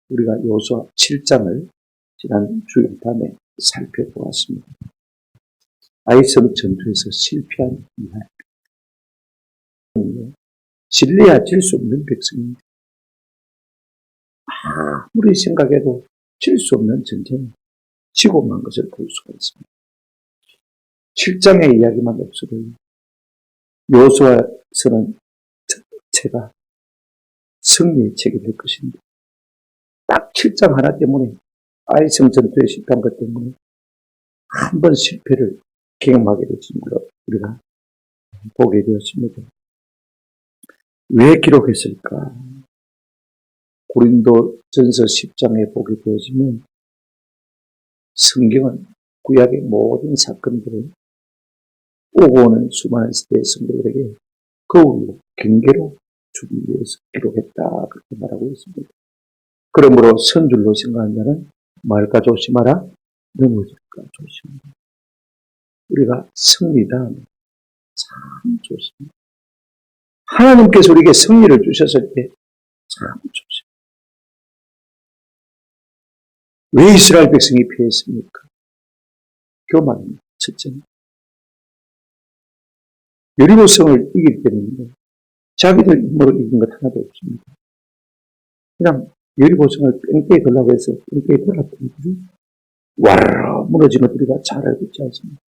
우리가 여호수아 7장을 지난 주일 밤에 살펴보았습니다. 아이성 전투에서 실패한 이하 진리야 질 수 없는 백성입니다. 아무리 생각해도 질 수 없는 전쟁, 지고 만 것을 볼 수가 있습니다. 7장의 이야기만 없어도 여호수아서는 제가 승리의 책이 될 것입니다. 딱 7장 하나 때문에 아이성 전투에 실패한 것 때문에 한 번 실패를 경험하게 됐습니다. 우리가 보게 되었습니다. 왜 기록했을까? 고린도전서 10장에 보게 되어지면 성경은 구약의 모든 사건들을 오고 오는 수많은 시대의 성도들에게 거울로 경계로 주기 위해서 기록했다 그렇게 말하고 있습니다. 그러므로 선줄로 생각하는 자는 말까 조심하라, 넘어질까 조심하라. 우리가 승리다 참 조심하라. 하나님께서 우리에게 승리를 주셨을 때 참 조심하라. 왜 이스라엘 백성이 피했습니까? 교만입니다. 첫째는 여리고성을 이길 때는 자기들 힘으로 이긴 것 하나도 없습니다. 그냥 여리고성을 뺑뺑이 걸라고 해서 뺑뺑이 걸었더니 와르르 무너진 것 우리가 잘 알고 있지 않습니까?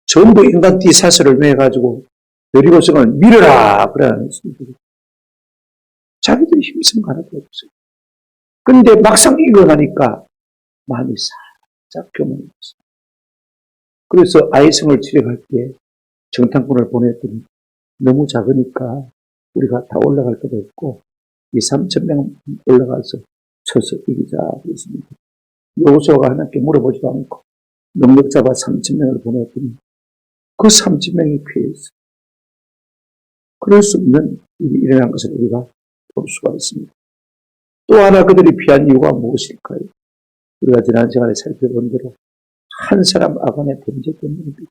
전부 인간 띠사슬을 매가지고 여리고성을 밀어라 그래 안 했습니다. 자기들이 힘쓴 거 하나도 없어요. 근데 막상 이거 나니까 마음이 살짝 교만했어요. 그래서 아이성을 지령할 때 정탐꾼을 보냈더니 너무 작으니까 우리가 다 올라갈 것도 없고 2,000~3,000명 올라가서 쳐서 이기자 그랬습니다. 여호수아가 하나님께 물어보지도 않고 능력 잡아 3,000명을 보냈더니 그 3,000명이 피했어요. 그럴 수 없는 일이 일어난 것을 우리가 볼 수가 있습니다. 또 하나 그들이 피한 이유가 무엇일까요? 우리가 지난 시간에 살펴본 대로 한 사람 아간의 범죄 때문입니다.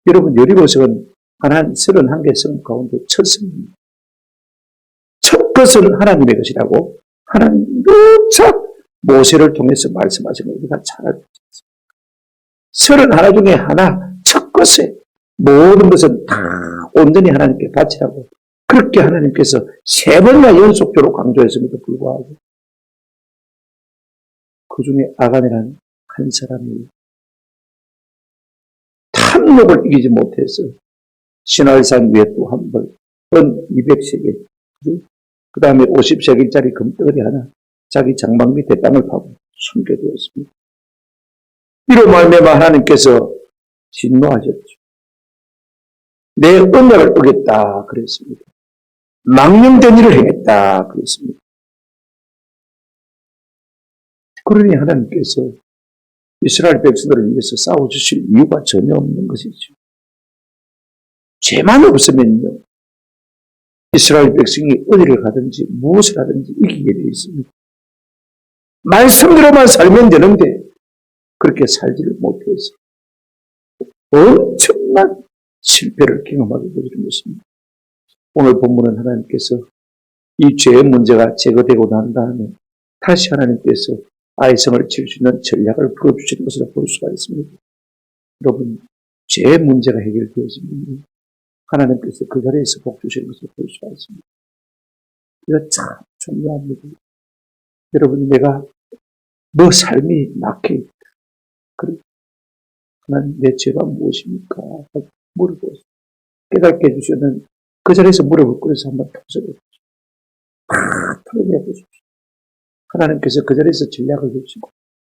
여러분 여리고성은 한 31개 성 가운데 첫 성입니다. 첫 것은 하나님의 것이라고 하나님 누차 모세를 통해서 말씀하신 거 우리가 잘 알고 있습니다. 31 중에 하나 첫 것에 모든 것은 다 온전히 하나님께 바치라고 그렇게 하나님께서 3번이나 연속적으로 강조했음에도 불구하고 그 중에 아간이라는 한 사람이 탐욕을 이기지 못해서 시나이산 위에 또 한 번, 200세겔, 그 다음에 50세겔짜리 금덩어리 하나 자기 장막 밑에 땅을 파고 숨겨두었습니다. 이로 말미암아 하나님께서 진노하셨죠. 내 언약을 어겼다 그랬습니다. 망령된 일을 행했다 그랬습니다. 그러니 하나님께서 이스라엘 백성들을 위해서 싸워주실 이유가 전혀 없는 것이죠. 죄만 없으면요. 이스라엘 백성이 어디를 가든지 무엇을 하든지 이기게 되어 있습니다. 말씀대로만 살면 되는데 그렇게 살지를 못해서 엄청난 실패를 경험하게 되는 것입니다. 오늘 본문은 하나님께서 이 죄의 문제가 제거되고 난 다음에 다시 하나님께서 아이성을 칠 수 있는 전략을 풀어주시는 것을 볼 수가 있습니다. 여러분, 죄의 문제가 해결되어지면 하나님께서 그 자리에서 복 주시는 것을 볼 수가 있습니다. 이거 참 중요합니다. 여러분, 내가 뭐 삶이 막혀있다. 그래. 하나님, 내 죄가 무엇입니까? 물어보세요. 깨닫게 해주시는 그 자리에서 물어볼 거에서 한번 터져보십시오. 털어내보십시오. 하나님께서 그 자리에서 전략을 주시고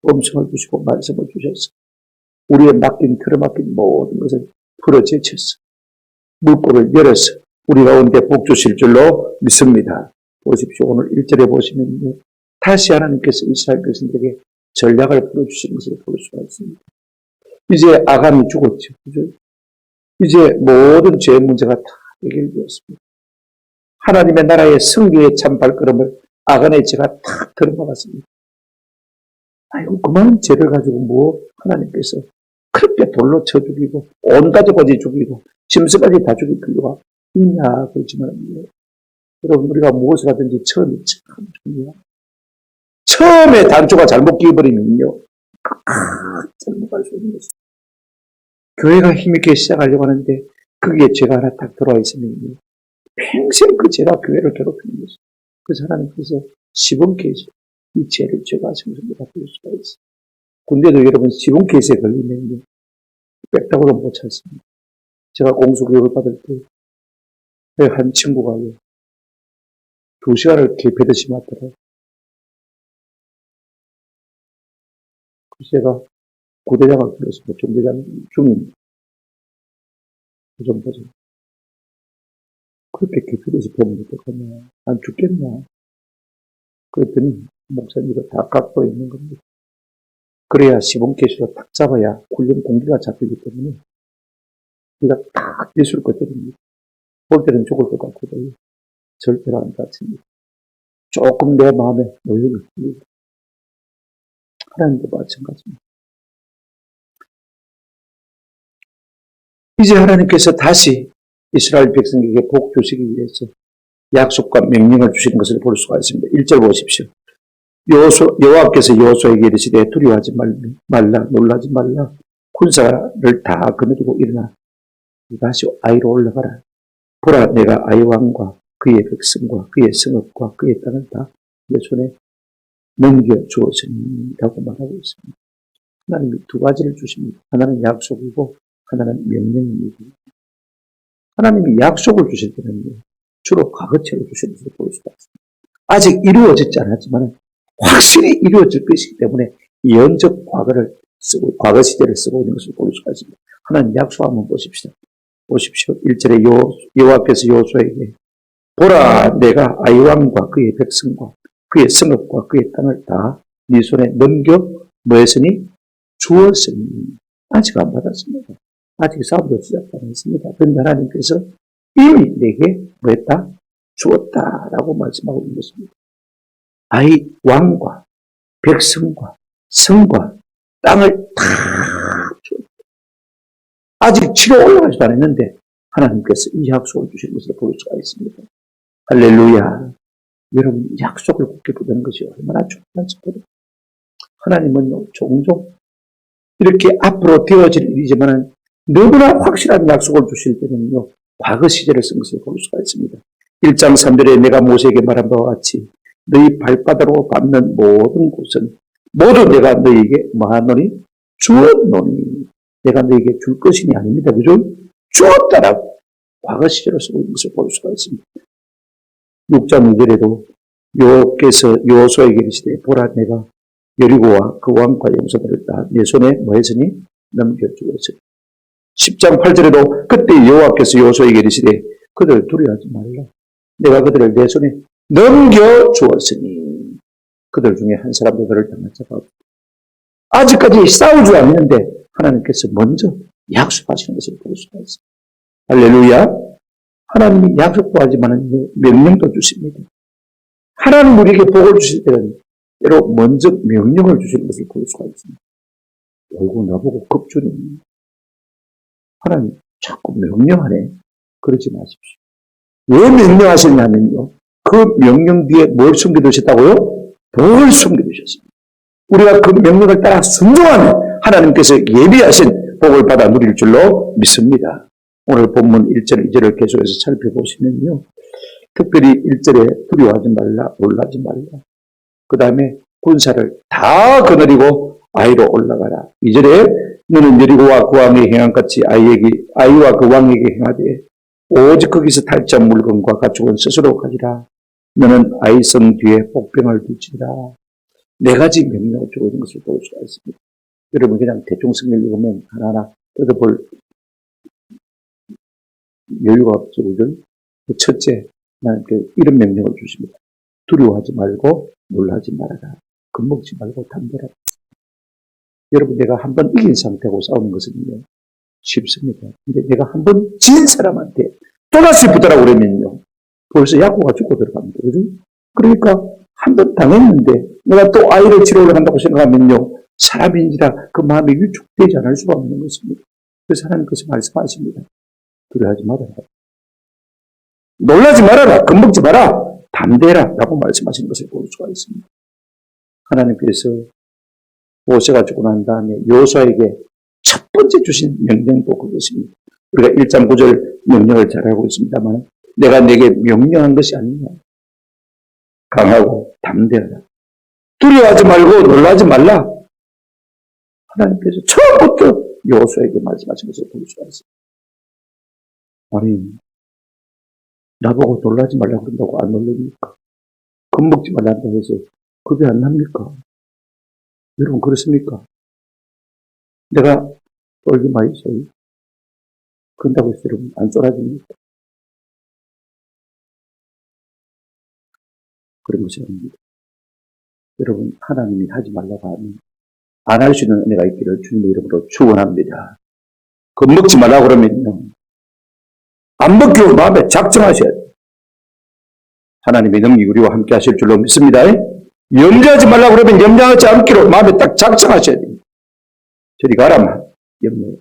음성을 주시고 말씀을 주셔서 우리의 막힌 틀어막힌 모든 것을 풀어 제쳐서 물꼬를 열어서 우리 가운데 복 주실 줄로 믿습니다. 보십시오. 오늘 1절에 보시면요. 다시 하나님께서 이스라엘 백성들에게 전략을 풀어주시는 것을 볼 수가 있습니다. 이제 아간이 죽었죠. 그죠? 이제 모든 죄의 문제가 다 해결되었습니다. 하나님의 나라의 승리의 참 발걸음을 아간의 죄가 탁 들어막았습니다. 아이고, 그만 죄를 가지고 뭐 하나님께서 그렇게 돌로 쳐 죽이고 온 가족까지 죽이고 짐승까지 다 죽일 필요가 있냐 그렇지만 여러분, 우리가 무엇을 하든지 처음이 참 중요해요. 처음에 단초가 잘못 끼어버리면요, 잘못 갈 수 있는 것이죠. 교회가 힘있게 시작하려고 하는데, 그게 죄가 하나 딱 들어와 있으면요, 평생 그 죄가 교회를 괴롭히는 것이죠. 그래서 하나님께서 시범 케이스, 이 죄를 죄가 생성되다 볼 수가 있어요. 군대도 여러분 시범 케이스에 걸리면요, 빽다구도 못 찾습니다. 제가 공수교육을 받을 때, 한 친구가 2시간을 개패듯이 맞더라고요. 그래서 제가 고대장을 불렀습니다. 중대장 중입니다. 그 정도죠. 그렇게 개패듯이 보면 어떡하냐. 안 죽겠냐. 그랬더니 목사님이 다 깎고 있는 겁니다. 그래야 시범 케이스로 딱 잡아야 훈련 공기가 잡히기 때문에 우리가 딱 예술 것들입니다. 볼 때는 죽을 것 같거든요. 절대로 안 다칩니다. 조금 내 마음에 놓이는 것입니다. 하나님도 마찬가지입니다. 이제 하나님께서 다시 이스라엘 백성에게 복 주시기 위해서 약속과 명령을 주시는 것을 볼 수가 있습니다. 1절 보십시오. 여호와께서 여호수아에게 이르시되 두려워하지 말라 놀라지 말라 군사를 다 거느리고 일어나 다시 아이로 올라가라. 보라 내가 아이 왕과 그의 백성과 그의 성읍과 그의 땅을 다 내 손에 넘겨주었으니 라고 말하고 있습니다. 하나님이 두 가지를 주십니다. 하나는 약속이고 하나는 명령입니다. 하나님이 약속을 주실 때는 주로 과거처럼 주시는 것을 볼 수가 있습니다. 아직 이루어지지 않았지만 확실히 이루어질 것이기 때문에 예언적 과거를 쓰고 과거 시제를 쓰고 있는 것을 볼 수가 있습니다. 하나님 약속 한번 보십시오. 1절에 여호와께서 여호수아에게 보라 내가 아이 왕과 그의 백성과 그의 성읍과 그의 땅을 다 네 손에 넘겨 뭐했으니 주었으니 아직 안 받았습니다. 아직 싸움도 시작 안 했습니다. 그런데 하나님께서 이미 내게 뭐했다? 주었다라고 말씀하고 있는 것입니다. 아이 왕과 백성과 성과 땅을 다 주었다. 아직 치러 올라가지도 않았는데 하나님께서 이 약속을 주신 것을 볼 수가 있습니다. 할렐루야. 여러분 약속을 굳게 붙드는 것이 얼마나 중요한지 모릅니다. 하나님은 종종 이렇게 앞으로 되어질 일이지만 너무나 확실한 약속을 주실 때는요. 과거 시제를 쓴 것을 볼 수가 있습니다. 1장 3절에 내가 모세에게 말한 바와 같이 너희 발바닥으로 밟는 모든 곳은 모두 내가 너희에게 뭐하노니? 주었노니. 내가 너희에게 줄 것이 아닙니다. 그죠? 주었다라고 과거 시제로 쓰고 있는 것을 볼 수가 있습니다. 6장 2절에도 여호와께서 여호수아에게 이르시되 보라 내가 여리고와 그 왕과 용사들을 다 내 손에 뭐했으니 넘겨주었으니 10장 8절에도 그때 여호와께서 여호수아에게 이르시되 그들을 두려워하지 말라. 내가 그들을 내 손에 넘겨주었으니 그들 중에 한 사람도 그를 당할 자가 없다. 아직까지 싸우지 않는데 하나님께서 먼저 약속하시는 것을 볼 수가 있습니다. 할렐루야. 하나님이 약속도 하지만 명령도 주십니다. 하나님 우리에게 복을 주실 때는 때로 먼저 명령을 주시는 것을 볼 수가 있습니다. 결국 나보고 겁주니 하나님 자꾸 명령하네. 그러지 마십시오. 왜 명령하셨냐면요. 그 명령 뒤에 뭘 숨겨두셨다고요? 복을 숨겨두셨습니다. 우리가 그 명령을 따라 순종하면 하나님께서 예비하신 복을 받아 누릴 줄로 믿습니다. 오늘 본문 1절, 2절을 계속해서 살펴보시면요. 특별히 1절에 두려워하지 말라, 놀라지 말라. 그 다음에 군사를 다 거느리고 아이로 올라가라. 2절에 너는 여리고와 그 왕에 행한같이 아이와 그 왕에게 행하되 오직 거기서 탈취한 물건과 가축은 스스로 가지라. 너는 아이 성 뒤에 복병을 두지라. 네 가지 명령을 주고 있는 것을 볼 수가 있습니다. 여러분 그냥 대충 성경 읽으면 하나하나 뜯어볼 여유가 없죠. 첫째, 하나님께 이런 명령을 주십니다. 두려워하지 말고 놀라지 말아라. 겁먹지 말고 담대라. 여러분 내가 한번 이긴 상태고 싸우는 것은요. 쉽습니다. 근데 내가 한번 진 사람한테 또다시 붙으라고 그러면요. 벌써 약고가 죽고 들어갑니다. 그죠? 그러니까 한 번 당했는데 내가 또 아이를 치료를 한다고 생각하면요. 사람인지라 그 마음이 위축되지 않을 수가 없는 것입니다. 그래서 하나님께서 말씀하십니다. 두려워하지 말아라. 놀라지 말아라. 겁먹지 마라. 담대해라. 라고 말씀하신 것을 볼 수가 있습니다. 하나님께서 오셔가지고 난 다음에 여호수아에게 첫 번째 주신 명령도 그것입니다. 우리가 1장 9절 명령을 잘 알고 있습니다만 내가 내게 명령한 것이 아니냐. 강하고 담대하라. 두려워하지 말고 놀라지 말라. 하나님께서 처음부터 여호수아에게 말씀하신 것을 볼 수가 있습니다. 아니, 나보고 놀라지 말라고 그런다고 안 놀랍니까? 겁먹지 말란다고 해서 겁이 안 납니까? 여러분 그렇습니까? 내가 떨기 많이 있어요. 그런다고 해서 여러분 안 쫄아집니까? 그런 것이 아닙니다. 여러분 하나님이 하지 말라고 하면 안 할 수 있는 은혜가 있기를 주님의 이름으로 축원합니다. 겁먹지 말라고 그러면요. 안 먹기로 마음에 작정하셔야 돼요. 하나님의 능력이 우리와 함께 하실 줄로 믿습니다. 염려하지 말라고 그러면 염려하지 않기로 마음에 딱 작정하셔야 됩니다. 저리 가라마. 염려.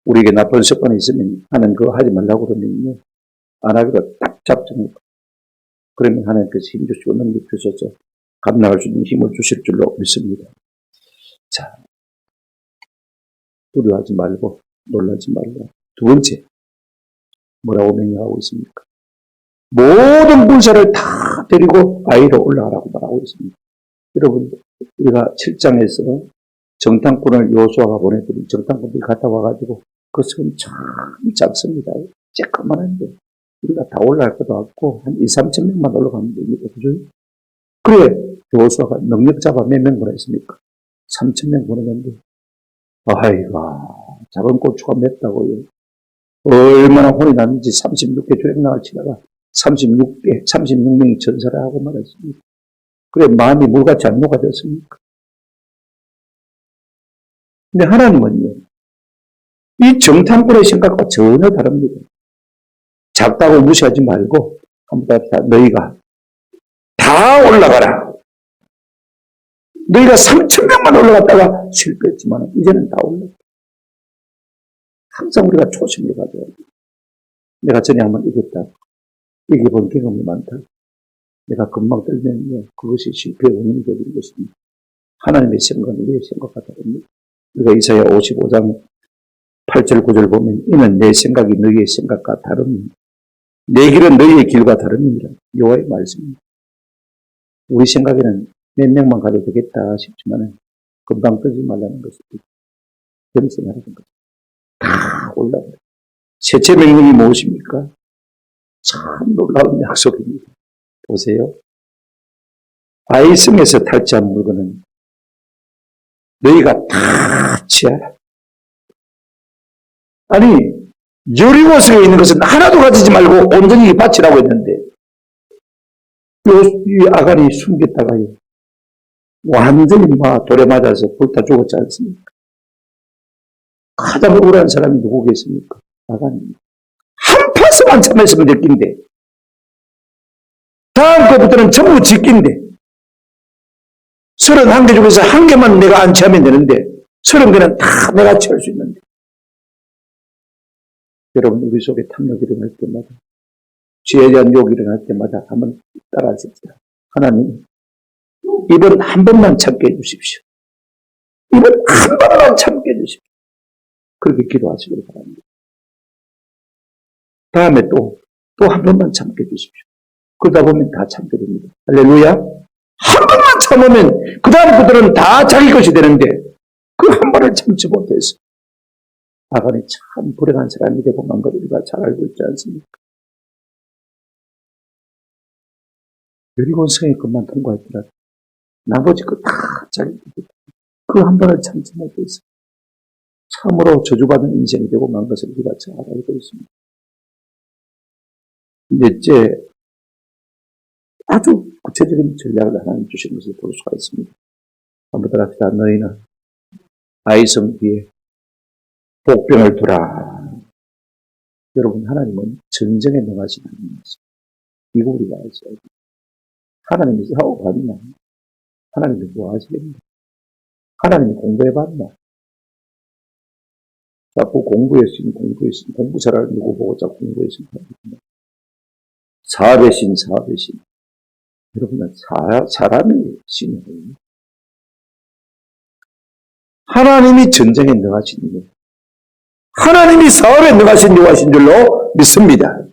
우리에게 나쁜 습관이 있으면 하는 그거 하지 말라고 그러면요. 안 하기로 딱 작정해요. 그러면 하나님께서 힘 주시고 능력 주셔서 감당할 수 있는 힘을 주실 줄로 믿습니다. 자, 두려워하지 말고 놀라지 말고 두 번째 뭐라고 명령하고 있습니까? 모든 군사를 다 데리고 아이로 올라가라고 말하고 있습니다. 여러분 우리가 7장에서 정탐꾼을 여호수아가 보내드린 정탐꾼들이 갔다 와가지고 그 성 참 작습니다. 쬐끄만한데 우리가 다 올라갈 것도 없고 한 2, 3천 명만 올라가면 됩니다. 그죠? 그래 여호수아가 능력 잡아 몇 명 보냈습니까? 3천 명 보내는데 아이고 작은 고추가 맵다고요. 얼마나 혼이 났는지 36개 조약락을 치다가 36명이 전사를 하고 말았습니다. 그래 마음이 물같이 안 녹아졌습니까? 근데 하나님은요. 이 정탐꾼의 생각과 전혀 다릅니다. 작다고 무시하지 말고 한번 답시다. 너희가 다 올라가라. 너희가 3,000명만 올라갔다가 실패했지만 이제는 다 올라가. 항상 우리가 초심을 가져야 돼. 내가 전에 한번 이겼다. 이겨본 경험이 많다. 내가 금방 떨면 그것이 실패의 원인이 되는 것입니다. 하나님의 생각은 우리의 생각과 다릅니다. 우리가 이사야 55장 8절 9절 보면 이는 내 생각이 너희의 생각과 다릅니다. 내 길은 너희의 길과 다릅니다. 여호와의 말씀입니다. 우리 생각에는 몇 명만 가도 되겠다 싶지만 금방 뜨지 말라는 것입니다. 겸손하라는 것입니다. 다 올라가요. 셋째 명령이 무엇입니까? 참 놀라운 약속입니다. 보세요. 아이성에서 탈취한 물건은 너희가 다 취하라. 아니 여리고성에 있는 것은 하나도 가지지 말고 온전히 바치라고 했는데 이 아간이 숨겼다가요. 완전히 돌에 맞아서 불타 죽었지 않습니까? 가장 억울한 사람이 누구 계십니까? 아간입니다. 한 파스만 참았으면 될 낀데 다음 것부터는 전부 지킨데 31개 중에서 한 개만 내가 안 취하면 되는데 30개는 다 내가 취할 수 있는데 여러분 우리 속에 탐욕이 일어날 때마다 죄에 대한 욕이 일어날 때마다 한번 따라하십시다. 하나님 이번 한 번만 참게 해주십시오. 이번 한 번만 참게 해주십시오. 그렇게 기도하시길 바랍니다. 다음에 또 한 번만 참게 해주십시오. 그러다 보면 다 참게 됩니다. 할렐루야. 한 번만 참으면 그 다음부터는 다 자기 것이 되는데 그 한 번을 참지 못해서 아간이 참 불행한 사람이 되고 만 걸 우리가 잘 알고 있지 않습니까? 여리고 성의 것만 통과했더라도 나머지 거 다 자기 그 한 번을 참지 못해서 참으로 저주받은 인생이 되고 만 것을 우리가 잘 알고 있습니다. 넷째, 아주 구체적인 전략을 하나님 주신 것을 볼 수가 있습니다. 한번 더 합시다. 너희는 아이성 뒤에 복병을 두라. 여러분 하나님은 전쟁에 명하시는 하나님이십니다. 이거 우리가 알죠. 하나님이 하고 봤나? 하나님이 뭐 하시겠나? 하나님이 공부해봤나? 자꾸 공부 잘하는 누구 보고 자꾸 공부했으면 사배신. 여러분, 사람의 신이에요. 하나님이 전쟁에 능하신 분, 하나님이 사업에 능하신 줄로 믿습니다.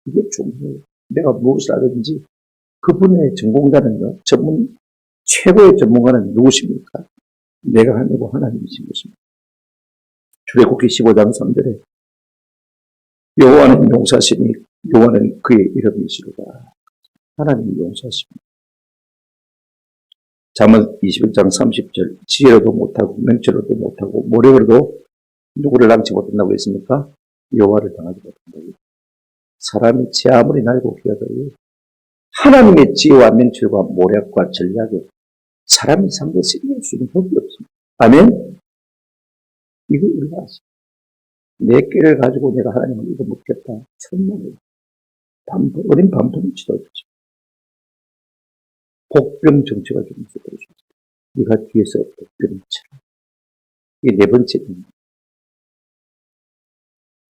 이게 중요해요. 내가 무엇을 하든지 그분의 전공자는 최고의 전문가는 누구십니까? 내가 아니고 하나님이신 것입니다. 출애굽기 15장 3절에 여호와는 용사시니 여호와는 그의 이름이시로다. 하나님이 용사십니다. 잠언 21장 30절 지혜로도 못하고 명철로도 못하고 모력으로도 누구를 당치 못한다고 했습니까? 여호와를 당하지 못한다고. 사람이 지 아무리 날고 기어도요, 하나님의 지혜와 명철과 모략과 전략에 사람이 상대해서 이길 수 있는 법이 없습니다. 아멘? 이거 우리가 아시죠? 내 깨를 가지고 내가 하나님을 이거 먹겠다. 천만에 어린 밤도미치도 없죠. 복병 정치가 좀 있을 것입니다. 네가 뒤에서 복병을 쳐라. 이게 네 번째입니다.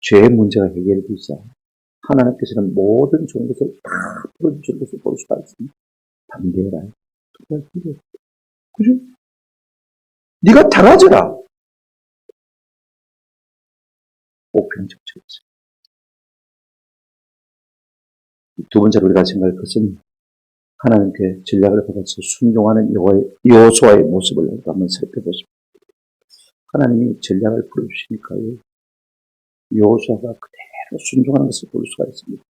죄의 문제가 해결되자 하나님께서는 모든 좋은 것을 다 풀어주실 것을 볼 수가 있습니다. 담대해라. 그죠? 네가 다 가져라. 복병 정치였어요. 두 번째로 우리가 생각할 것은 하나님께 전략을 받아서 순종하는 여호수아의 모습을 한번 살펴보십시오. 하나님이 전략을 풀어주시니까요, 여호수아가 그대로 순종하는 것을 볼 수가 있습니다.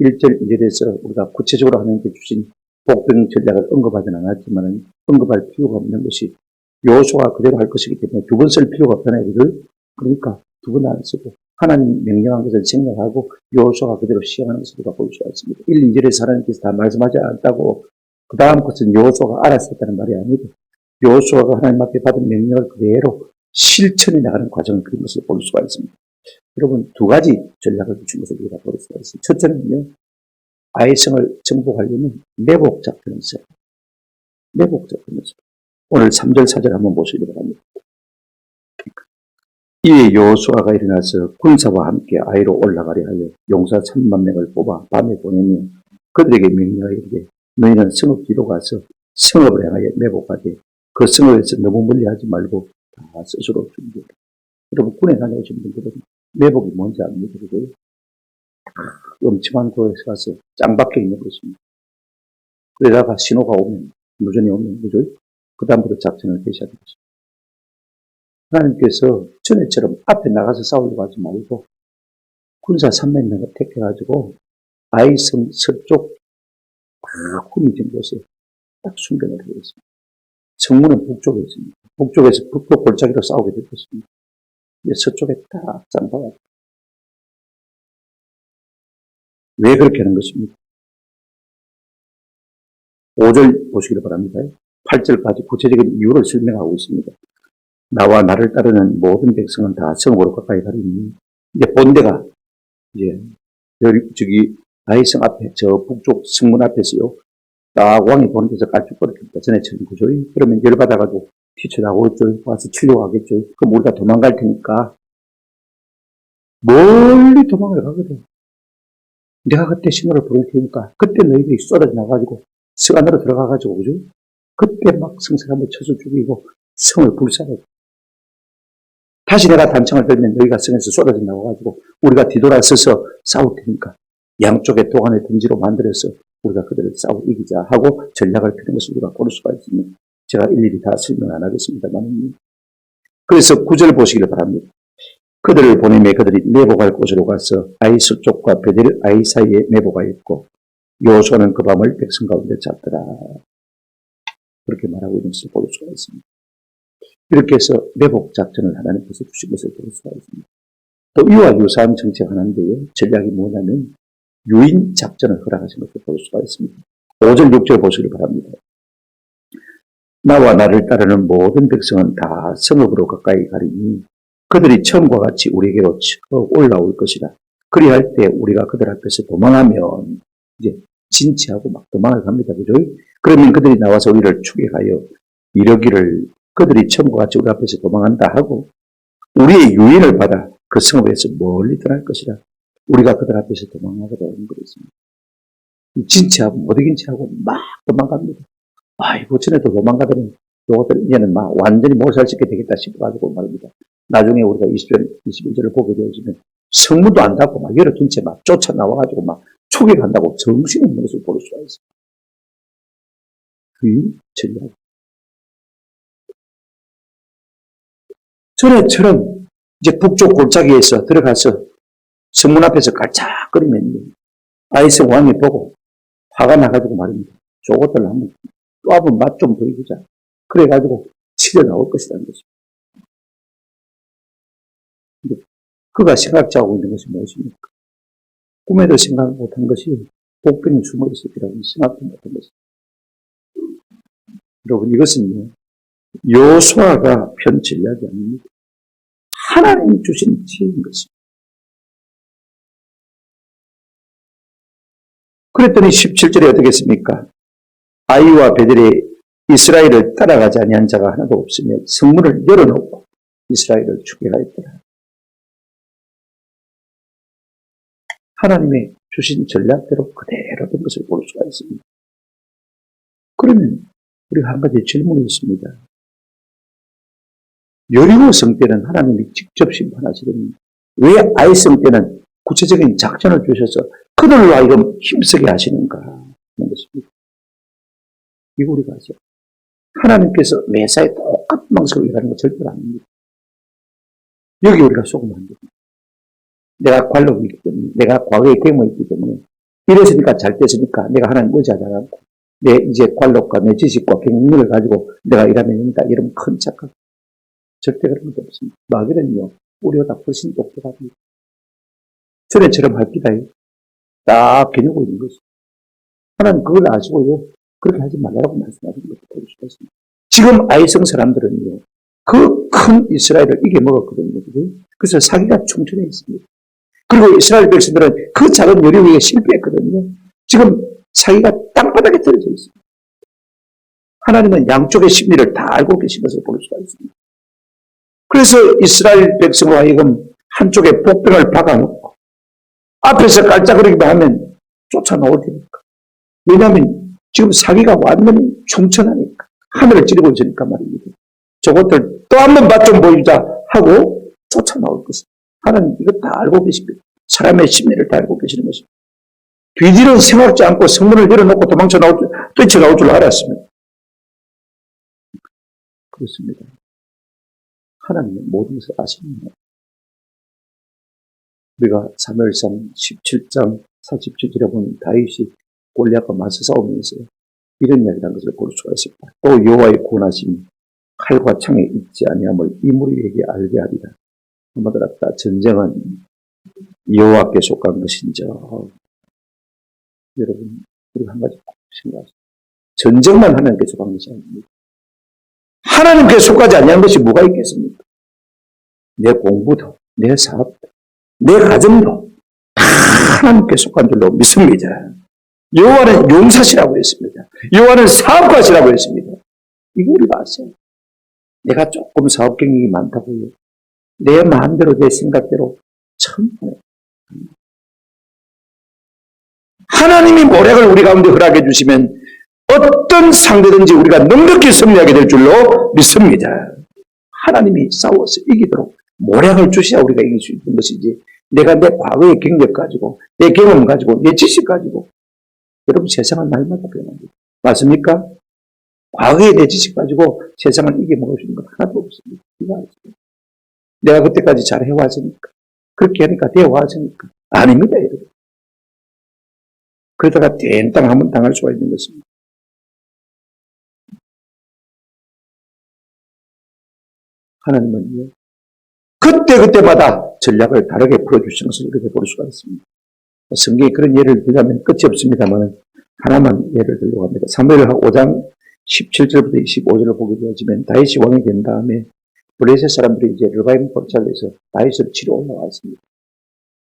1절 2절에서 우리가 구체적으로 하나님께 주신 복병 전략을 언급하지는 않았지만 언급할 필요가 없는 것이 여호수아가 그대로 할 것이기 때문에 두 번 쓸 필요가 없다는 얘기를, 그러니까 두 번 안 쓰고 하나님 명령한 것을 생각하고 여호수아가 그대로 시행하는 것을 우리가 볼 수가 있습니다. 1, 2절에서 하나님께서 다 말씀하지 않았다고 그 다음 것은 여호수아가 알았었다는 말이 아니고 여호수아가 하나님 앞에 받은 명령을 그대로 실천해 나가는 과정을 그린 것을 볼 수가 있습니다. 여러분, 두 가지 전략을 주신 것을 우리가 볼 수가 있습니다. 첫째는요, 아이성을 정복하려면 매복 작전을 써요. 매복 작전을 써요. 오늘 3절 4절 한번 보시기 바랍니다. 이에 여호수아가 일어나서 군사와 함께 아이로 올라가려 하여 용사 3만 명을 뽑아 밤에 보내며 그들에게 명령하여 이르되 너희는 성읍 뒤로 가서 성읍을 향하여 매복하되 그 성읍에서 너무 멀리하지 말고 다 스스로 준비해라. 여러분, 군에 다녀오신 분들은 매복이 뭔지 압니까? 그죠? 엄청난 곳에 가서 짱박혀 있는 것입니다. 그러다가 신호가 오면, 무전이 오면, 그죠? 그 다음부터 작전을 개시하는 것입니다. 하나님께서 전에처럼 앞에 나가서 싸우려고 하지 말고 군사 3만 명을 택해가지고 아이성 서쪽 딱 후미진 곳에 딱 숨겨놓게 되었습니다. 성문은 북쪽에 있습니다. 북쪽에서 북쪽 골짜기로 싸우게 될 것입니다. 서쪽에 딱 짱박아. 왜 그렇게 하는 것입니까? 5절 보시기를 바랍니다. 8절까지 구체적인 이유를 설명하고 있습니다. 나와 나를 따르는 모든 백성은 다 성으로 가까이 가리니, 이제 본대가, 저기, 아이성 앞에, 저 북쪽 성문 앞에서요, 딱 왕이 보는 데서 깔쭉거립니다. 전에처럼, 그죠? 그러면 열받아가지고 튀쳐나오겠죠? 와서 치려고 하겠죠? 그럼 우리가 도망갈 테니까, 멀리 도망을 가거든. 내가 그때 신호를 부를 테니까, 그때 너희들이 쏟아져 나가지고, 성 안으로 들어가가지고, 그죠? 그때 막 성색 한번 쳐서 죽이고, 성을 불사르고, 다시 내가 단창을 들면 너희가 성에서 쏟아져 나와가지고 우리가 뒤돌아서서 싸울 테니까 양쪽에 도관을 둥지로 만들어서 우리가 그들을 싸워 이기자 하고 전략을 펴는 것을 우리가 고를 수가 있습니다. 제가 일일이 다 설명 안 하겠습니다만, 그래서 9절 보시기를 바랍니다. 그들을 보내매 그들이 매복할 곳으로 가서 아이 서쪽과 베델 아이 사이에 매복하였고 여호수아는 그 밤을 백성 가운데 잤더라. 그렇게 말하고 있는 것을 볼 수가 있습니다. 이렇게 해서 매복 작전을 하나님께서 주신 것을 볼 수가 있습니다. 또 이와 유사한 정책 하나인데요. 전략이 뭐냐면 유인 작전을 허락하신 것을 볼 수가 있습니다. 5절 6절 보시기 바랍니다. 나와 나를 따르는 모든 백성은 다 성읍으로 가까이 가리니 그들이 처음과 같이 우리에게로 올라올 것이다. 그리할 때 우리가 그들 앞에서 도망하면 이제 진치하고 막 도망을 갑니다. 그죠? 그러면 그들이 나와서 우리를 추격하여 이러기를 그들이 처음과 같이 우리 앞에서 도망한다 하고 우리의 유인을 받아 그 성읍에서 멀리 떠날 것이라. 우리가 그들 앞에서 도망가게 되는 것입니다. 진치하고 못 이긴 체하고 막 도망갑니다. 아이고, 전에도 도망가더니 요것들 이제는 막 완전히 못 살짓게 되겠다 싶어가지고 말입니다. 나중에 우리가 20절, 21절을 보게 되어지면 성문도 안 닫고 막 열어둔 채 막 쫓아나와가지고 막 초기한다고 정신이 없는 것을 볼 수가 있어요. 그 전략. 전에처럼 이제 북쪽 골짜기에서 들어가서 성문 앞에서 깔짝거리면 아이스 왕이 보고 화가 나가지고 말입니다. 저것들 또 한번 맛 좀 보이자. 그래가지고 치려 나올 것이라는 것입니다. 그가 생각하고 있는 것이 무엇입니까? 꿈에도 생각 못한 것이 복병이 숨어 있었기라고 생각도 못한 것입니다. 여러분, 이것은요, 여호수아가 편 전략이 아닙니다. 하나님이 주신 지혜인 것입니다. 그랬더니 17절에 어떻게 했습니까? 아이와 베델에 이스라엘을 따라가지 아니한 자가 하나도 없으며 성문을 열어놓고 이스라엘을 추격하였더라. 하나님의 주신 전략대로 그대로 된 것을 볼 수가 있습니다. 그러면 우리가 한 가지 질문이 있습니다. 여리고 성 때는 하나님이 직접 심판하시더니 왜 아이 성 때는 구체적인 작전을 주셔서 그들로 하여금 힘쓰게 하시는가 하는 것입니다. 이거 우리가 아죠. 하나님께서 매사에 똑같은 방식으로 일하는 거 절대로 아닙니다. 여기 우리가 속으면 안 됩니다. 내가 관록이기 때문에, 내가 과거에 경험이 있기 때문에, 이랬으니까 잘 됐으니까 내가 하나님 의지하지 않고, 내 이제 관록과 내 지식과 경력을 가지고 내가 일하면 된다. 이런 큰 착각. 절대 그런 것도 없습니다. 마귀는요, 우리보다 훨씬 똑똑합니다. 전에처럼 할기다. 딱 겨누고 있는 것입니다. 하나님 그걸 아시고요, 그렇게 하지 말라고 말씀하시는 것도 볼 수가 있습니다. 지금 아이성 사람들은요, 그 큰 이스라엘을 이겨먹었거든요. 그래서 사기가 충천해 있습니다. 그리고 이스라엘 백성들은 그 작은 여리고에 실패했거든요. 지금 사기가 땅바닥에 떨어져 있습니다. 하나님은 양쪽의 심리를 다 알고 계신 것을 볼 수가 있습니다. 그래서 이스라엘 백성으로 하여금 한쪽에 복병을 박아놓고 앞에서 깔짝거리기만 하면 쫓아나올 테니까. 왜냐하면 지금 사기가 완전히 충천하니까. 하늘을 찌르고 있으니까 말입니다. 저것들 또 한 번 맛 좀 보이자 하고 쫓아나올 것입니다. 하나님 이거 다 알고 계십니다. 사람의 심리를 다 알고 계시는 것입니다. 뒤뒤는 생각지 않고 성문을 열어놓고 뛰쳐나올 줄 알았습니다. 그렇습니다. 하나님은 모든 것을 아십니다. 우리가 사무엘상 17장 47절에 보면 다윗이 골리앗과 맞서 싸우면서 이런 이야기라는 것을 볼 수가 있습니다. 또 여호와의 구원하심이 칼과 창에 있지 아니함을 이 무리에게 알게 하리라. 한마디로 하다 전쟁은 여호와께 속한 것인지. 여러분, 우리가 한 가지 생각하세요. 전쟁만 하나님께 속한 것이 아닙니다. 하나님께 속하지 아니한 것이 뭐가 있겠습니까? 내 공부도, 내 사업도, 내 가정도 다 하나님께 속한 줄로 믿습니다. 여호와는 용사시라고 했습니다. 여호와는 사업가시라고 했습니다. 이거 우리가 아세요. 내가 조금 사업 경력이 많다고요. 내 마음대로, 내 생각대로 천만에 하나님이 모략을 우리 가운데 허락해 주시면 어떤 상대든지 우리가 넉넉히 승리하게 될 줄로 믿습니다. 하나님이 싸워서 이기도록 모략을 주셔야 우리가 이길 수 있는 것이지, 내가 내 과거의 경력 가지고, 내 경험 가지고, 내 지식 가지고, 여러분 세상은 날마다 변합니다. 맞습니까? 과거의 내 지식 가지고 세상을 이겨먹을 수 있는 건 하나도 없습니다. 내가 그때까지 잘 해왔으니까, 그렇게 하니까 되어왔으니까. 아닙니다, 여러분. 그러다가 된땅 한번 당할 수가 있는 것입니다. 하나님은요, 그때마다 전략을 다르게 풀어주시는 것을 이렇게 볼 수가 있습니다. 성경에 그런 예를 들자면 끝이 없습니다만 하나만 예를 들려고 합니다. 사무엘하 5장 17절부터 25절을 보게 되어지면 다윗이 왕이 된 다음에 블레셋 사람들이 이제 르바임 포르찰에서 다윗을 치러 올라왔습니다.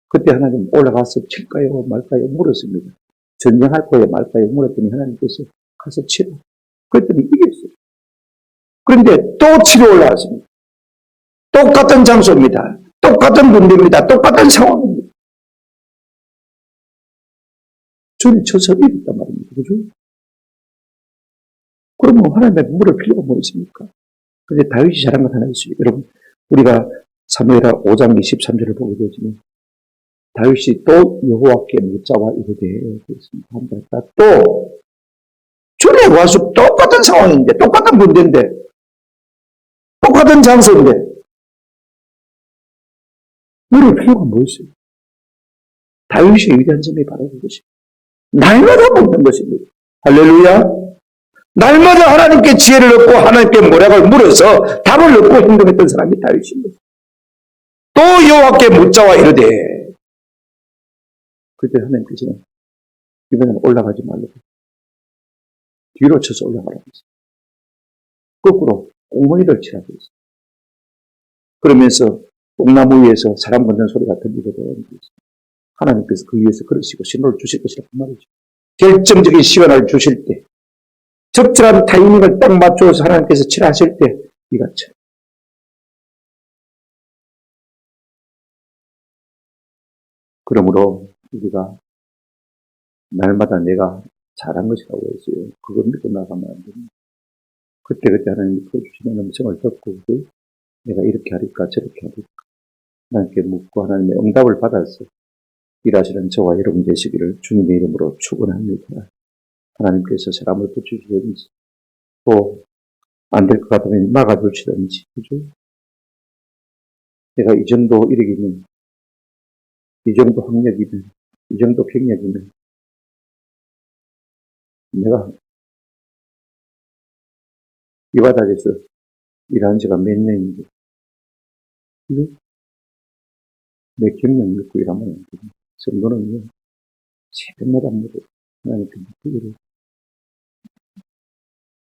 그때 하나님 올라가서 칠까요 말까요 물었습니다. 전쟁할 거예요 말까요 물었더니 하나님께서 가서 치러. 그랬더니 이겼어요. 그런데 또 치러 올라왔습니다. 똑같은 장소입니다. 똑같은 문제입니다. 똑같은 상황입니다. 줄이 쳐서 이랬단 말입니다. 그죠? 그러면 하나님의 물을 필요가 뭐 있습니까? 근데 다윗이 잘한 것 하나 있어요. 여러분, 우리가 사무엘하 5장 23절을 보게 되지만, 다윗이 또 여호와께 묻자와 이르되, 그랬습니다. 또, 주에 와서 똑같은 상황인데, 똑같은 문제인데, 똑같은 장소인데, 물을 필요가 뭐 있어요? 다윗의 위대한 점이 바로 그것입니다. 날마다 묻는 것입니다. 할렐루야! 날마다 하나님께 지혜를 얻고 하나님께 모략을 물어서 답을 얻고 행동했던 사람이 다윗입니다. 또 여호와께 묻자와 이르되, 그때 하나님께서는 이번에는 올라가지 말라고 뒤로 쳐서 올라가라고 했어요. 거꾸로 꽁무니를 치라고 했어요. 그러면서 뽕나무 위에서 사람 걷는 소리가 들리거든. 하나님께서 그 위에서 그러시고 신호를 주실 것이라고 말이죠. 결정적인 시간을 주실 때, 적절한 타이밍을 딱 맞춰서 하나님께서 칠하실 때 이가 쳐. 그러므로 우리가 날마다 내가 잘한 것이라고 했어요. 그걸 믿고 나가면 안 됩니다. 그때그때 하나님이 주시는 음성을 듣고 내가 이렇게 하리까 저렇게 하리까 하나님께 묻고 하나님의 응답을 받아서 일하시는 저와 여러분 되시기를 주님의 이름으로 축원합니다. 하나님께서 사람을 붙여주시든지 또 안 될 것 같으면 막아주시든지, 그죠? 내가 이 정도 이력이면, 이 정도 학력이면, 이 정도 경력이면 내가 이 바닥에서 일한 지가 몇 년인데, 그죠? 내 경력 믿고 일하면 안 됩니다. 성도는요, 새벽마다 물어 하나님께 묻기를.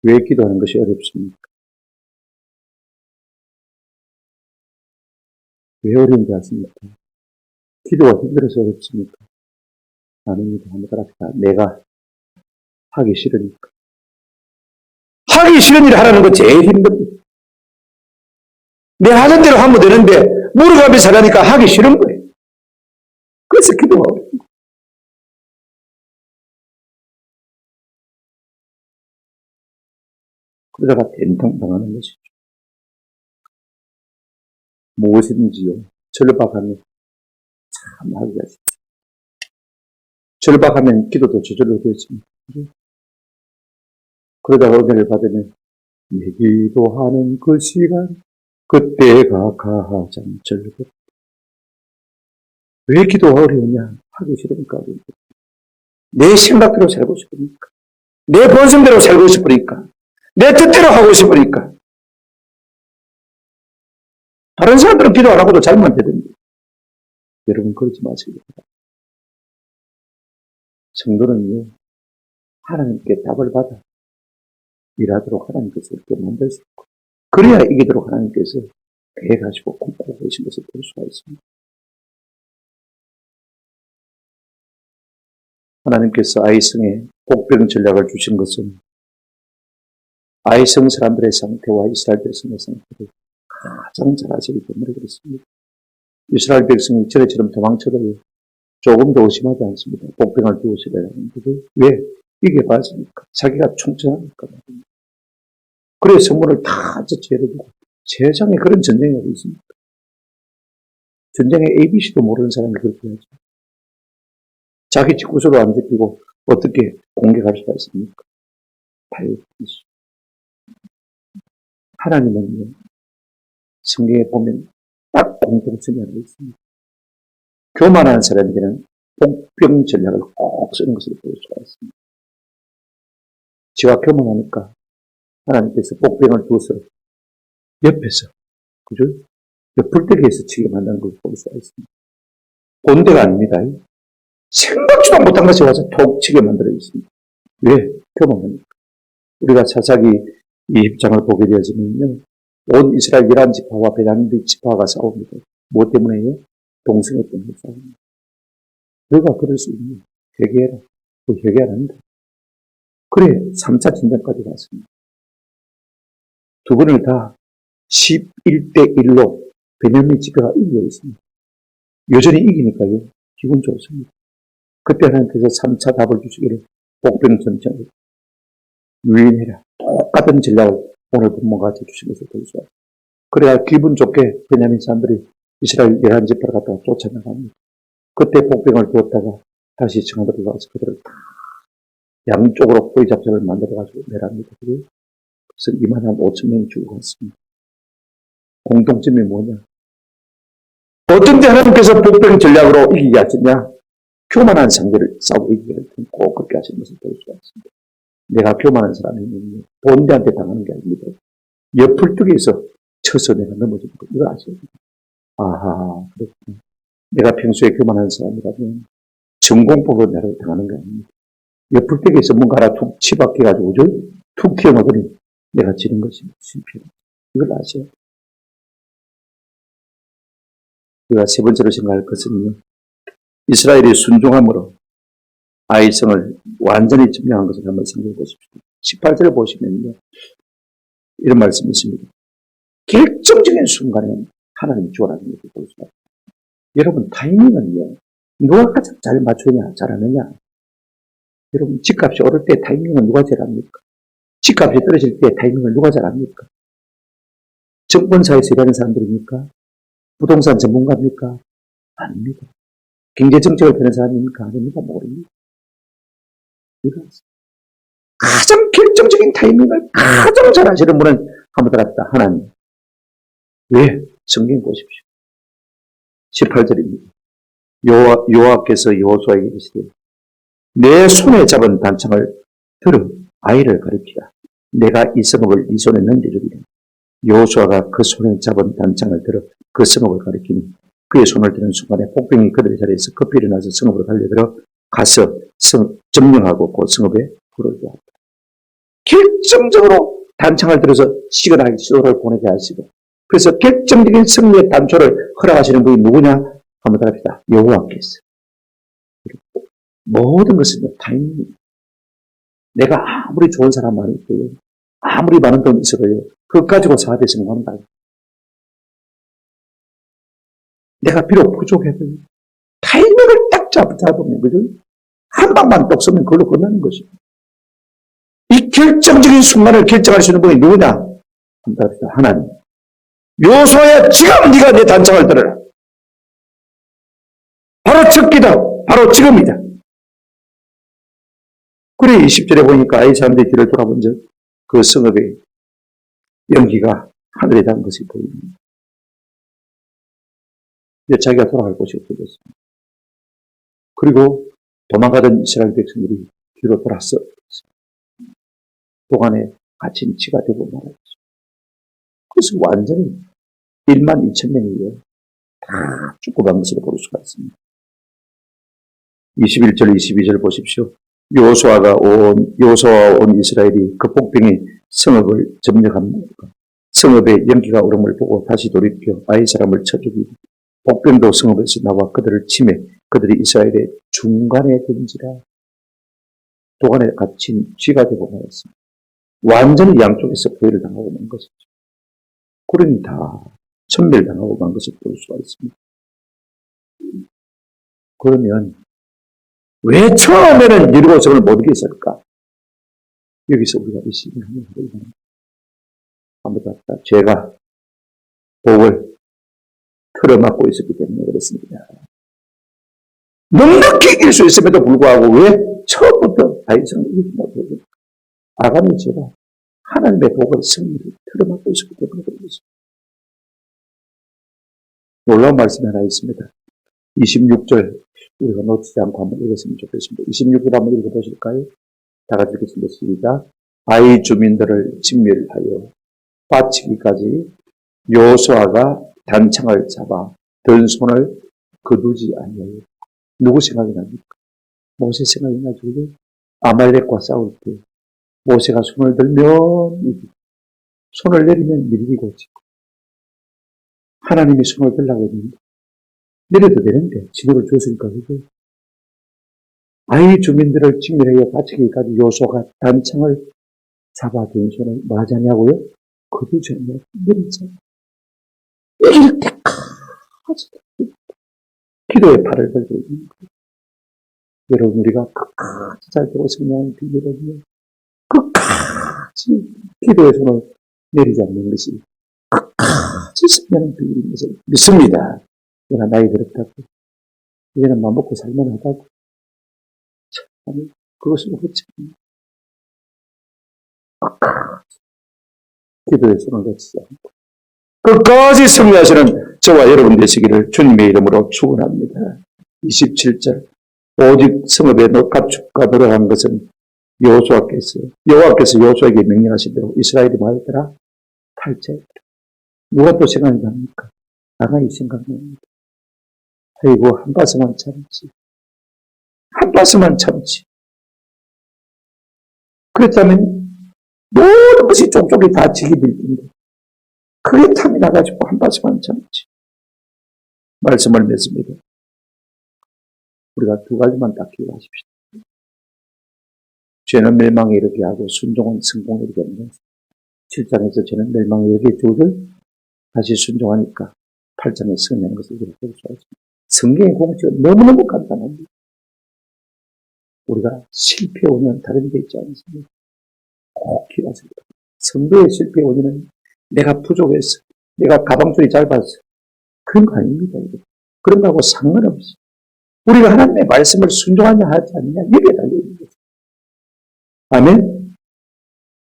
왜 기도하는 것이 어렵습니까? 왜 어려운지 아십니까? 기도가 힘들어서 어렵습니까? 아닙니다. 한번 따라합시다. 내가 하기 싫으니까. 하기 싫은 일을 하라는 거 제일 힘듭니다. 내 하던 대로 하면 되는데 물어가면서 하라니까 하기 싫은 거예요. 그래서 기도가 어려워요. 그러다가 된통 당하는 것이죠. 무엇이든지요. 절박하면 참 하기가 쉽죠. 절박하면 기도도 저절로 되었습니다. 그러다가 은혜를 받으면 내 기도하는 그 시간 그때가 가장 즐겁다. 왜 기도가 어려우냐? 하기 싫으니까 어려우니까. 내 생각대로 살고 싶으니까. 내 본성대로 살고 싶으니까. 내 뜻대로 하고 싶으니까. 다른 사람들은 기도 안 하고도 잘만 되던데. 여러분 그러지 마시기 바랍니다. 성도는요, 하나님께 답을 받아 일하도록 하나님께서 이렇게 만들 수 있고, 그래야 이기도록 하나님께서 계획하시고 꿈꾸고 계신 것을 볼 수가 있습니다. 하나님께서 아이성에 복병 전략을 주신 것은 아이성 사람들의 상태와 이스라엘 백성의 상태를 가장 잘 아시기 때문에 그렇습니다. 이스라엘 백성이 저래처럼 도망쳐도 조금 더 의심하지 않습니다. 복병을 두었어야 하는데 왜? 이게 맞으니까. 자기가 충성하니까. 그래 성문을 다 제쳐두고 세상에 그런 전쟁이 어디 있습니까? 전쟁의 ABC도 모르는 사람이 그렇게 하죠. 자기 집구석으로 안 지키고 어떻게 공격할 수가 있습니까? 다윗이죠. 하나님은요, 성경에 보면 딱 공통점이 하나 있습니다. 교만한 사람들은 복병 전략을 꼭 쓰는 것을 볼 수가 있습니다. 지가 교만하니까 하나님께서 복병을 두어서 옆에서, 그죠? 옆불대기에서 치게 만드는 걸 볼 수가 있습니다. 본대가 아닙니다. 생각지도 못한 것이 와서 톡 치게 만들어 있습니다. 왜? 교만하니까. 우리가 사사기 이 입장을 보게 되어지면요, 온 이스라엘 11지파와 베냐민 지파가 싸웁니다. 무엇 때문에요? 동성애 때문에 싸웁니다. 너가 그럴 수 있냐? 회개해라. 그 회개 안 한다. 그래, 3차 전쟁까지 갔습니다. 두 번을 다 11대 1로 베냐민 지파가 이겨 있습니다. 여전히 이기니까요. 기분 좋습니다. 그때 하나님께서 3차 답을 주시기를 복병 전쟁을 유인해라. 똑같은 전략을 오늘 본문과 같이 주신 것을 볼 수 있습니다. 그래야 기분 좋게 베냐민 사람들이 이스라엘 11지파를 갖다가 쫓아나갑니다. 그때 복병을 두었다가 다시 청하들이 와서 그들을 다 양쪽으로 포위 작전을 만들어가지고 내랍니다. 그래서 이만한 5천 명이 죽어갔습니다. 공통점이 뭐냐? 어떤 때 하나님께서 복병 전략으로 이기게 하시냐? 교만한 상대를 싸우고 이기게 할 때는 꼭 그렇게 하시는 것을 볼 수가 있습니다. 내가 교만한 사람이면 본대한테 당하는 게 아닙니다. 옆을뚝에서 쳐서 내가 넘어지는 거, 이거 아셔야 됩니다. 아하, 그렇구나. 내가 평소에 교만한 사람이라면 전공법으로 내가 당하는 게 아닙니다. 옆을뚝에서 뭔가 하나 툭 치박혀가지고, 툭 튀어나오더니 내가 지는 것이 심피해요. 이걸 아셔야 돼요. 우리가 세 번째로 생각할 것은요, 이스라엘이 순종함으로 아이성을 완전히 점령한 것을 한번 생각해 보십시오. 18절을 보시면요, 이런 말씀이 있습니다. 결정적인 순간에 하나님이 주어라는 것을 볼 수가 있습니다. 여러분, 타이밍은요, 누가 가장 잘 맞추냐, 잘하느냐. 여러분, 집값이 오를 때 타이밍은 누가 제일 합니까? 집값이 떨어질 때 타이밍을 누가 잘 합니까? 정권사에서 일하는 사람들입니까? 부동산 전문가입니까? 아닙니다. 경제정책을 펴는 사람입니까? 아닙니다. 모릅니다. 가장 결정적인 타이밍을 가장 잘 하시는 분은 한번 들었다. 하나님. 왜? 성경 보십시오. 18절입니다. 여호와께서 여호수아에게 이르시되 내 손에 잡은 단창을 들어 아이를 가리키라. 내가 이 성읍을 네 손에 넘겨주리라. 여호수아가 그 손에 잡은 단창을 들어 그 성읍을 가리키니 그의 손을 드는 순간에 복병이 그들의 자리에서 급히 일어나서 성읍으로 달려들어 가서 점령하고 그 성읍에 불을 주었다. 결정적으로 단창을 들어서 시그널 시도를 보내게 하시고, 그래서 결정적인 승리의 단초를 허락하시는 분이 누구냐? 한번 답합시다. 여호와께서. 모든 것은 타이밍입니다. 내가 아무리 좋은 사람 많이 있고요, 아무리 많은 돈이 있어도요, 그것 가지고 사업에 성공한다. 내가 비록 부족해도 타이밍을 딱 잡으면, 그죠? 한 방만 떡 쓰면 그걸로 끝나는 것입니다. 이 결정적인 순간을 결정할 수 있는 분이 누구냐? 한번 답합시다. 하나님. 여호수아야, 지금 네가 내 단창을 들어라. 바로 적기다. 바로 지금이다. 그래, 20절에 보니까 이 사람들이 뒤를 돌아본 적 그 성읍의 연기가 하늘에 닿은 것이 보입니다. 이제 자기가 돌아갈 곳이 없어졌습니다. 그리고 도망가던 이스라엘 백성들이 뒤로 돌아서 도간에 갇힌 치가 되고 말았죠. 그래서 완전히 1만 2천 명이요, 다 죽고 간 것을 볼 수가 있습니다. 21절, 22절 보십시오. 여호수아와 온 이스라엘이 그 복병이 성읍을 점령합니다. 성읍에 연기가 오름을 보고 다시 돌이켜 아이 사람을 쳐 죽이고 복병도 성읍에서 나와 그들을 치매 그들이 이스라엘의 중간에 든지라. 도간에 갇힌 쥐가 되고 말았습니다. 완전히 양쪽에서 포위를 당하고 만 것이죠. 그러니 다 천멸당하고 만 것을 볼 수가 있습니다. 그러면 왜 처음에는 여리고성을 못 이겼을까? 여기서 우리가 이 시간에 한번 더 제가 복을 틀어막고 있었기 때문에 그렇습니다. 넉넉히 이길 수 있음에도 불구하고 왜 처음부터 다윗성을 이기지 못했습니까? 아간의 죄가 하나님의 복을 승리를 틀어막고 있었기 때문에 그렇습니다. 놀라운 말씀이 하나 있습니다. 26절 우리가 놓치지 않고 한번 읽었으면 좋겠습니다. 26절 한번 읽어보실까요? 다 같이 읽겠습니다. 시작. 아이 주민들을 진멸하여 바치기까지 여호수아가 단창을 잡아 든 손을 거두지 아니하여. 누구 생각이 납니까? 모세 생각이 나죠. 아말렉과 싸울 때 모세가 손을 들면 이기고 손을 내리면 밀리고 지고, 하나님이 손을 들라고 했는데 내려도 되는데 지도를 줬으니까. 그죠? 아이 주민들을 진멸하여 바치기까지 여호수아가 단창을 잡아 든 손을 뭐 하자냐고요? 거두지 않냐고. 내리자. 이길 때까지 기도의 팔을 걸고 있는 거예요. 여러분, 우리가 끝까지 잘 되고 성령의 비결은요, 끝까지 기도의 손을 내리지 않는 것이 끝까지 성령의 비결인 것을 믿습니다. 내가 나이 들었다고, 이제는 맘 먹고 살만하다고, 아니, 그것은 그렇지 않습니다. 끝까지 기도의 손을 놓치지 않고 끝까지 승리하시는 저와 여러분 되시기를 주님의 이름으로 축원합니다. 27절, 오직 성읍에 가축과 들어간 것은 여호와께서 여호수아에게 명령하신 대로 이스라엘이 말했더라. 탈취했더라. 누가 또 생각이 납니까? 나가이 생각납니다. 아이고, 한 바스만 참지. 한 바스만 참지. 그랬다면 모든 것이 쪽쪽이 다 지게 될 텐데 그게 탐이 나가지고 한 바스만 참지. 말씀을 맺습니다. 우리가 두 가지만 딱 기억하십시오. 죄는 멸망에 이르게 하고 순종은 성공에 이르게 합니다. 7장에서 죄는 멸망에 이르게 주를 다시 순종하니까 8장에 승리하는 것을 우리가 볼 수 있습니다. 성경의 공식은 너무너무 간단합니다. 우리가 실패의 원인은 다른 데 있지 않습니다. 꼭 기억하세요. 성도의 실패의 원인은 내가 부족해서, 내가 가방줄이 짧아서 그런 거 아닙니다. 그런 거하고 상관없이 우리가 하나님의 말씀을 순종하냐 하지 않느냐 여기에 달려있는 거죠. 아멘?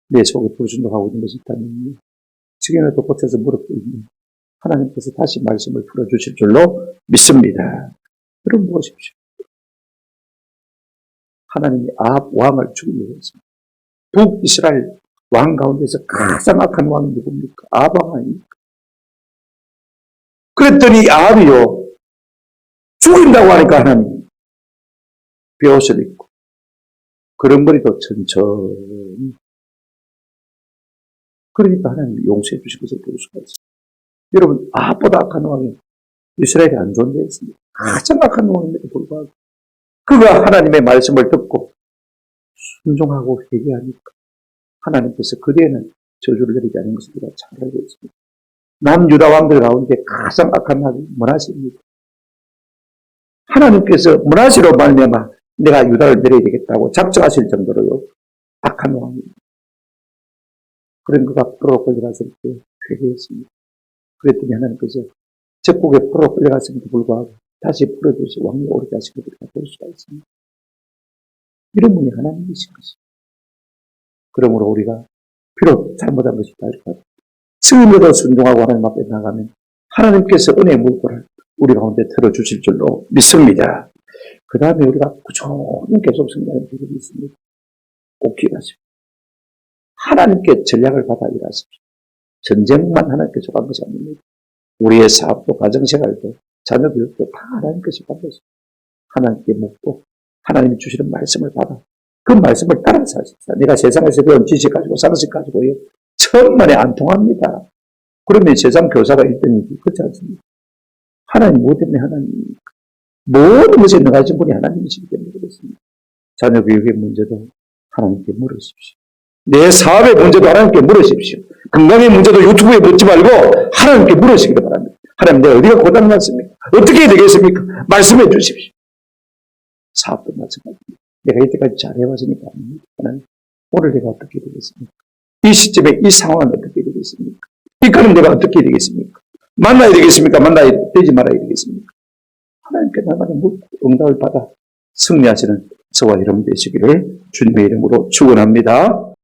내 속에 불순종하고 있는 것이 있다면 지금에도 고쳐서 무릎 꿇으면 하나님께서 다시 말씀을 풀어주실 줄로 믿습니다. 여러분 보십시오. 하나님이 아합 왕을 죽이려고 했습니다. 북이스라엘 왕 가운데서 가장 악한 왕이 누굽니까? 아합 왕 아닙니까? 그랬더니 아합이요, 죽인다고 하니까 하나님 벼옷을 입고 그런거리도 천천히, 그러니까 하나님이 용서해 주신 것을 볼 수가 있습니다. 여러분, 아합보다 악한 왕이 이스라엘이 안 존재했습니다. 가장 악한 왕임에도 불구하고 그가 하나님의 말씀을 듣고 순종하고 회개하니까 하나님께서 그대에는 저주를 내리지 않은 것을 우리가 잘 알고 있습니다. 남유다 왕들 가운데 가장 악한 왕이 므낫세입니다. 하나님께서 므낫세로 말미암아 내가 유다를 내려야 되겠다고 작정하실 정도로요, 악한 왕입니다. 그런 그가 포로로 끌려갔을 때 회개했습니다. 그랬더니 하나님께서 적국에 포로로 끌려갔음에도 불구하고 다시 풀어주시 왕이 오르게 하신 것을 볼 수가 있습니다. 이런 분이 하나님이신 것입니다. 그러므로 우리가 비록 잘못한 것이 있다 할지라도 승리도 순종하고 하나님 앞에 나가면 하나님께서 은혜의 물꼬를 우리 가운데 틀어주실 줄로 믿습니다. 그 다음에 우리가 꾸준히 계속 승리하는 비결이 있습니다. 꼭 기억하십시오. 하나님께 전략을 받아 일하십시오. 전쟁만 하나님께 속한 것이 아닙니다. 우리의 사업도, 가정생활도, 자녀들도 다 하나님께서 받아서 하나님께 묻고 하나님이 주시는 말씀을 받아 그 말씀을 따라서 하십시오. 내가 세상에서 배운 지식 가지고 상식 가지고요, 천만에 안 통합니다. 그러면 세상 교사가 1등이지. 그렇지 않습니까? 하나님 뭐 때문에 하나님입니까? 모든 것에 능하신 분이 하나님이시기 때문에 그렇습니다. 자녀 교육의 문제도 하나님께 물으십시오. 내 사업의 문제도 하나님께 물으십시오. 건강의 문제도 유튜브에 묻지 말고 하나님께 물으시기 바랍니다. 하나님, 내가 어디가 고장났습니까? 어떻게 해야 되겠습니까? 말씀해 주십시오. 사업도 마찬가지입니다. 내가 이때까지 잘해왔으니까 아닙니다. 하나님, 오늘 내가 어떻게 되겠습니까? 이 시점에 이 상황은 어떻게 되겠습니까? 이 그럼 내가 어떻게 되겠습니까? 만나야 되겠습니까? 만나야 되지 말아야 되겠습니까? 하나님께 날마다 묻고 응답을 받아 승리하시는 저와 여러분 되시기를 주님의 이름으로 축원합니다.